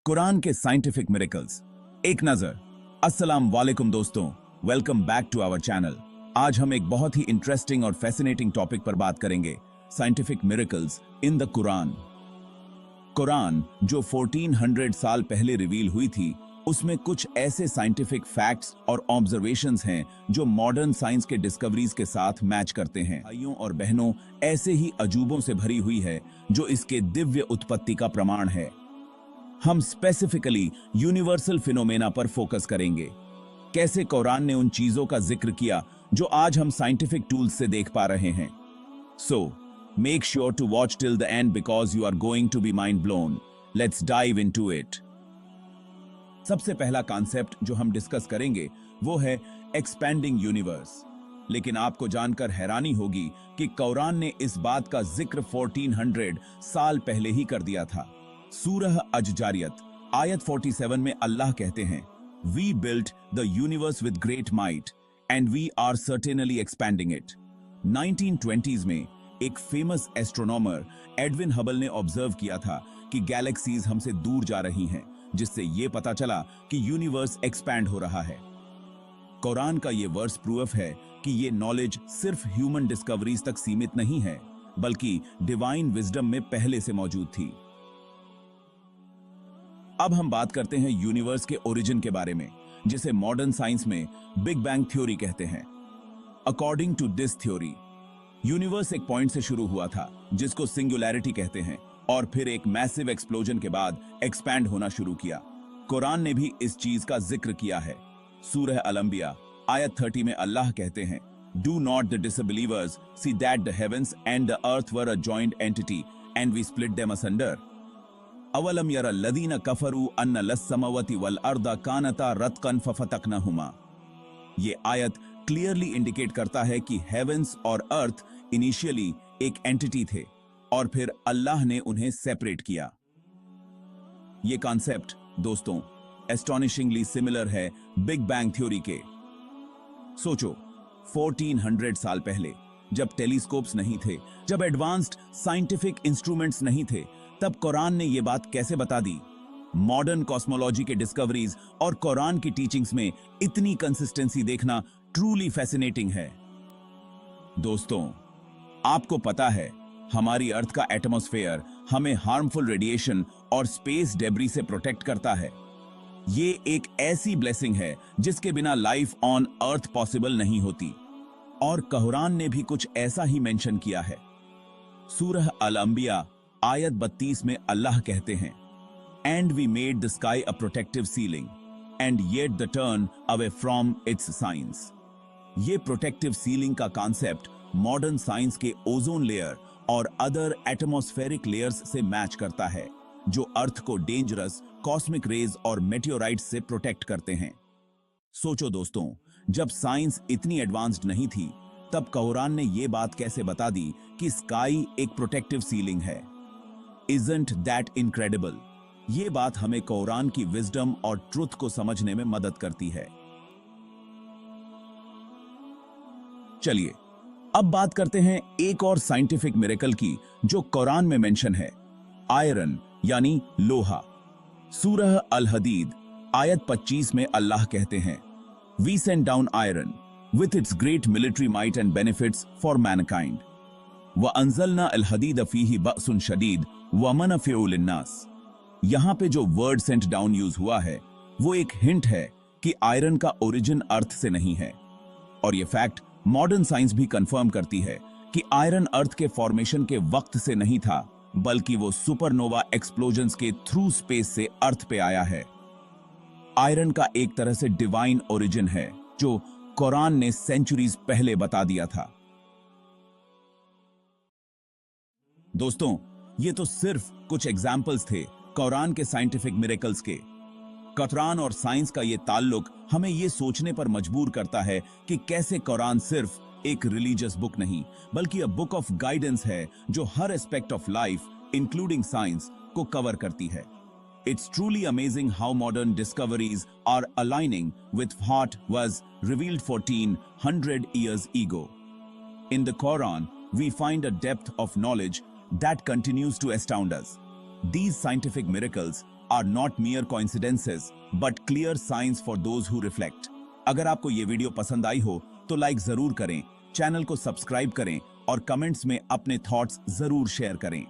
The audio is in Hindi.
कुरान के साइंटिफिक मिरेकल्स एक नजर। अस्सलाम वालेकुम दोस्तों, welcome back to our channel. आज हम एक बहुत ही इंटरेस्टिंग और फैसिनेटिंग टॉपिक पर बात करेंगे, scientific miracles in the Quran. Quran जो 1400 साल पहले रिवील हुई थी, उसमें कुछ ऐसे साइंटिफिक फैक्ट्स और ऑब्जर्वेशंस हैं जो मॉडर्न साइंस के डिस्कवरीज के साथ मैच करते हैं। भाइयों और बहनों, ऐसे ही अजूबों से भरी हुई है जो इसके दिव्य उत्पत्ति का प्रमाण है। हम स्पेसिफिकली यूनिवर्सल फिनोमेना पर फोकस करेंगे। कैसे कुरान ने उन चीजों का जिक्र किया जो आज हम साइंटिफिक टूल्स से देख पा रहे हैं। So make sure to watch till the end because you are going to be mind blown. Let's dive into it. सबसे पहला कॉन्सेप्ट जो हम डिस्कस करेंगे वो है एक्सपैंडिंग यूनिवर्स। लेकिन आपको जानकर हैरानी होगी कि कुरान ने इस बात का जिक्र 1400 साल पहले ही कर दिया था। सूरह अज-जारियत आयत 47 में अल्लाह कहते हैं, we built the universe with great might and we are certainly expanding it. 1920s में एक फेमस एस्ट्रोनॉमर एडविन हबल ने ऑब्जर्व किया था कि गैलेक्सीज हमसे दूर जा रही हैं, जिससे यह पता चला कि यूनिवर्स एक्सपैंड हो रहा है। कुरान का यह वर्स प्रूफ है कि यह नॉलेज सिर्फ ह्यूमन डिस्कवरीज तक सीमित नहीं है, बल्कि डिवाइन विजडम में पहले से मौजूद थी। अब हम बात करते हैं यूनिवर्स के ओरिजिन के बारे में, जिसे मॉडर्न साइंस में बिग बैंग थ्योरी कहते हैं। According to this theory, universe एक पॉइंट से शुरू हुआ था जिसको सिंगुलैरिटी कहते हैं, और फिर एक मैसिव एक्सप्लोजन के बाद एक्सपैंड होना शुरू किया। कुरान ने भी इस चीज का जिक्र किया है। सूरह अल-अंबिया आयत 30 में अल्लाह कहते हैं, do not the disbelievers see that the heavens and the earth were a joint entity and we split them asunder. अवलम यरा लदीना कफरू अन्ना लस्समावती वल अर्दा कानता रतकन फफतकनहुमा। ये आयत क्लियरली इंडिकेट करता है कि हेवेंस और अर्थ इनिशियली एक एंटिटी थे और फिर अल्लाह ने उन्हें सेपरेट किया। ये कॉन्सेप्ट दोस्तों एस्टोनिशिंगली सिमिलर है बिग बैंग थ्योरी के। सोचो, 1400 साल पहले जब टेलीस्कोप्स नहीं थे, जब एडवांस्ड साइंटिफिक इंस्ट्रूमेंट्स नहीं थे, तब कुरान ने यह बात कैसे बता दी। मॉडर्न कॉस्मोलॉजी के डिस्कवरीज और कुरान की टीचिंग्स में इतनी कंसिस्टेंसी देखना ट्रूली फैसिनेटिंग है। दोस्तों, आपको पता है हमारी अर्थ का एटमॉस्फेयर हमें हार्मफुल रेडिएशन और स्पेस डेब्री से प्रोटेक्ट करता है। ये एक ऐसी ब्लेसिंग है जिसके बिना लाइफ ऑन अर्थ पॉसिबल नहीं होती, और कुरान ने भी कुछ ऐसा ही मेंशन किया है। सूरह अल-अंबिया आयत 32 में अल्लाह कहते हैं, and we made the sky a protective ceiling and yet the turn away from its science. ये प्रोटेक्टिव सीलिंग का कॉन्सेप्ट मॉडर्न साइंस के ओजोन लेयर और अदर एटमॉस्फेरिक लेयर्स से मैच करता है, जो अर्थ को डेंजरस कॉस्मिक रेज और मेटियोराइट्स से प्रोटेक्ट करते हैं। सोचो दोस्तों, जब साइंस इतनी एडवांस्ड नहीं थी, तब कुरान ने यह बात कैसे बता दी कि स्काई एक प्रोटेक्टिव सीलिंग है। Isn't that incredible? ये बात हमें कुरान की विजडम और ट्रुथ को समझने में मदद करती है। चलिए अब बात करते हैं एक और साइंटिफिक मिरेकल की जो कुरान में मेंशन है, आयरन यानी लोहा। सूरह अल-हदीद आयत 25 में अल्लाह कहते हैं, we send down iron with its great military might and benefits for mankind व अंजलना अल-हदीद फीही बअसुन शदीद व मनफ़िउ लिन्नास। यहां पे जो वर्ड सेंट डाउन यूज हुआ है वो एक हिंट है कि आयरन का ओरिजिन अर्थ से नहीं है, और ये फैक्ट मॉडर्न साइंस भी कंफर्म करती है कि आयरन अर्थ के फॉर्मेशन के वक्त से नहीं था, बल्कि वो सुपरनोवा एक्सप्लोजन्स के थ्रू स्पेस से अर्थ पे आया है। आयरन का एक तरह से डिवाइन ओरिजिन है जो कुरान ने सेंचुरीज पहले बता दिया था। दोस्तों, ये तो सिर्फ कुछ एग्जाम्पल्स थे कुरान के साइंटिफिक मिरेकल्स के। कुरान और साइंस का ये ताल्लुक हमें ये सोचने पर मजबूर करता है कि कैसे कुरान सिर्फ एक रिलीजियस बुक नहीं, बल्कि अ बुक ऑफ गाइडेंस है जो हर aspect of life including science को कवर करती है। It's truly amazing how modern discoveries are aligning with what was revealed 1400 years ago. In the Quran, we find a depth of knowledge that continues to astound us. These scientific miracles are not mere coincidences but clear science for those who reflect. अगर आपको ये वीडियो पसंद आई हो तो लाइक जरूर करें, चैनल को सब्सक्राइब करें और कमेंट्स में अपने थॉट्स जरूर शेयर करें।